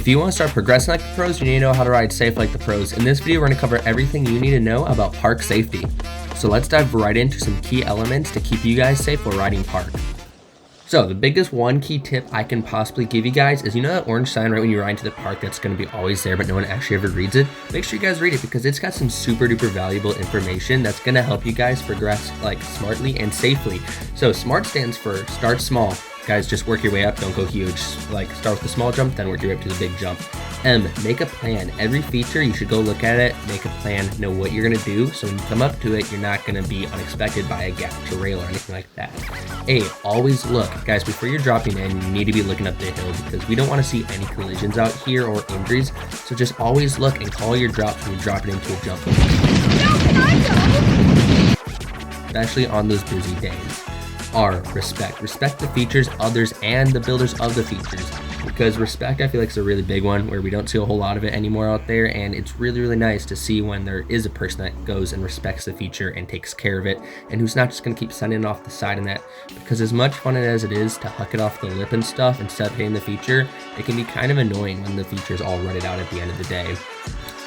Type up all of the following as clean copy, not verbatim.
If you want to start progressing like the pros, you need to know how to ride safe like the pros. In this video, we're going to cover everything you need to know about park safety. So let's dive right into some key elements to keep you guys safe while riding park. So the biggest one key tip I can possibly give you guys is, you know that orange sign right when you ride into the park that's going to be always there but no one actually ever reads it? Make sure you guys read it because it's got some super duper valuable information that's going to help you guys progress like smartly and safely. So SMART stands for start small. Guys, just work your way up, don't go huge. Like start with the small jump, then work your way up to the big jump. M, make a plan. Every feature, you should go look at it, make a plan, know what you're gonna do, so when you come up to it, you're not gonna be unexpected by a gap to rail or anything like that. A, always look. Guys, before you're dropping in, you need to be looking up the hill because we don't wanna see any collisions out here or injuries, so just always look and call your drops when you're dropping into a jump. Especially on those busy days. R, respect. Respect the features, others, and the builders of the features. Because respect, I feel like, is a really big one where we don't see a whole lot of it anymore out there, and it's really, really nice to see when there is a person that goes and respects the feature and takes care of it, and who's not just going to keep sending it off the side and that. Because as much fun as it is to huck it off the lip and stuff instead of hitting the feature, it can be kind of annoying when the feature's all rutted out at the end of the day.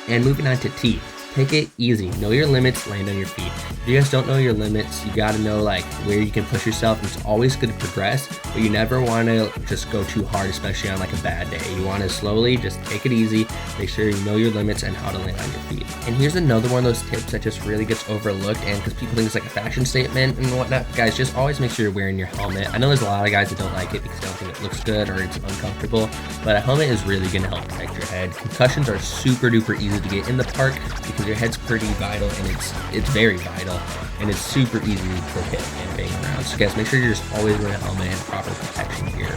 And moving on to T. Take it easy. Know your limits, land on your feet. If you guys don't know your limits, you got to know like where you can push yourself. It's always good to progress, but you never want to just go too hard, especially on like a bad day. You want to slowly just take it easy, make sure you know your limits and how to land on your feet. And here's another one of those tips that just really gets overlooked, and because people think it's like a fashion statement and whatnot, guys, just always make sure you're wearing your helmet. I know there's a lot of guys that don't like it because they don't think it looks good or it's uncomfortable, but a helmet is really going to help protect your head. Concussions are super duper easy to get in the park because your head's pretty vital, and it's very vital, and it's super easy to hit and bang around. So guys, make sure you're just always wearing a helmet and proper protection gear.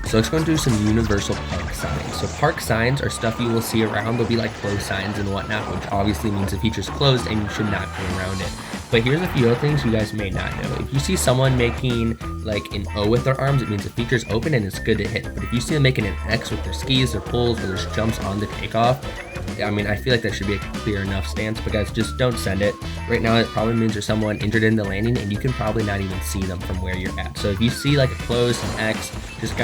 So let's go into some universal park signs. So park signs are stuff you will see around. They'll be like closed signs and whatnot, which obviously means the feature's closed and you should not go around it. But here's a few other things you guys may not know. If you see someone making like an O with their arms, it means the feature's open and it's good to hit. But if you see them making an X with their skis, their pulls, or their jumps on the takeoff, I mean, I feel like that should be a clear enough stance, but guys, just don't send it. Right now, it probably means there's someone injured in the landing and you can probably not even see them from where you're at. So if you see like a close, an X, just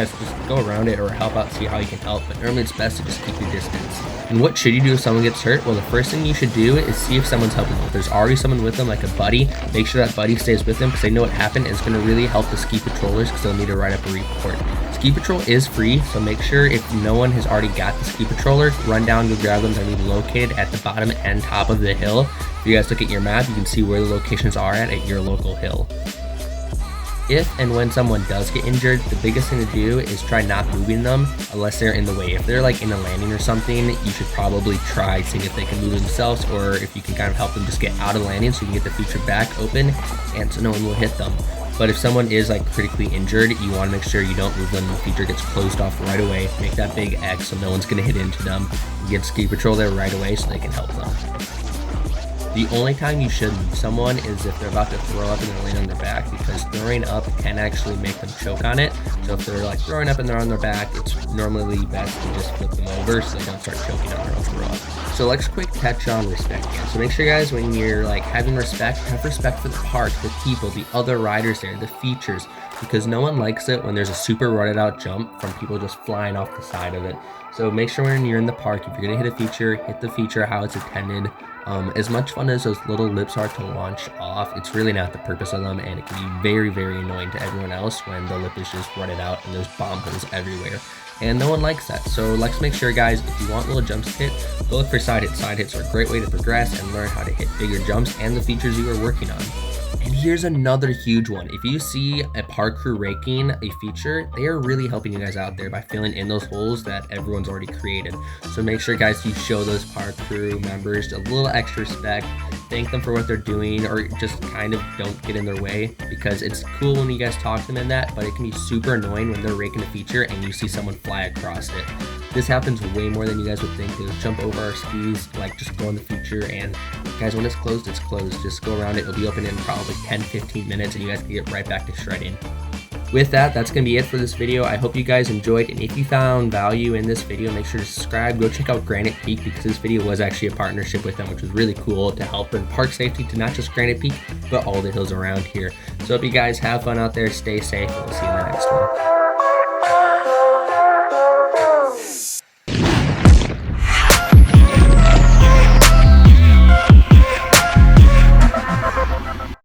go around it or help out, see how you can help. But normally it's best to just keep your distance. And what should you do if someone gets hurt? Well, the first thing you should do is see if someone's helping them. If there's already someone with them, like a buddy, make sure that buddy stays with them because they know what happened, and it's going to really help the ski patrollers because they'll need to write up a report. Ski patrol is free, so make sure if no one has already got the ski patroller, run down, go grab them. They're going to be located at the bottom and top of the hill. If you guys look at your map, you can see where the locations are at your local hill. If and when someone does get injured, the biggest thing to do is try not moving them unless they're in the way. If they're like in a landing or something, you should probably try seeing if they can move themselves, or if you can kind of help them just get out of landing so you can get the feature back open and so no one will hit them. But if someone is like critically injured, you want to make sure you don't move them. The feature gets closed off right away. Make that big X so no one's going to hit into them. You get ski patrol there right away so they can help them. The only time you should move someone is if they're about to throw up and they're laying on their back, because throwing up can actually make them choke on it. So if they're like throwing up and they're on their back, it's normally best to just flip them over so they don't start choking on their own throw up. So let's quick touch on respect here. So make sure, guys, when you're like having respect, have respect for the park, the people, the other riders there, the features, because no one likes it when there's a super rutted out jump from people just flying off the side of it. So make sure when you're in the park, if you're going to hit the feature how it's intended. As much fun as those little lips are to launch off, it's really not the purpose of them, and it can be very, very annoying to everyone else when the lip is just rutted out and there's bomb holes everywhere. And no one likes that. So let's make sure, guys, if you want little jumps to hit, go look for side hits. Side hits are a great way to progress and learn how to hit bigger jumps and the features you are working on. And here's another huge one. If you see a park crew raking a feature, they are really helping you guys out there by filling in those holes that everyone's already created. So make sure, guys, you show those park crew members a little extra respect, thank them for what they're doing, or just kind of don't get in their way, because it's cool when you guys talk to them in that, but it can be super annoying when they're raking a feature and you see someone fly across it. This happens way more than you guys would think. They just jump over our skis, like just go on the feature, and guys, when it's closed, it's closed. Just go around it. It'll be open in probably 10-15 minutes and you guys can get right back to shredding. With that, that's going to be it for this video. I hope you guys enjoyed, and if you found value in this video, make sure to subscribe. Go check out Granite Peak, because this video was actually a partnership with them, which was really cool to help bring park safety to not just Granite Peak, but all the hills around here. So hope you guys have fun out there, stay safe, and we'll see you in the next one.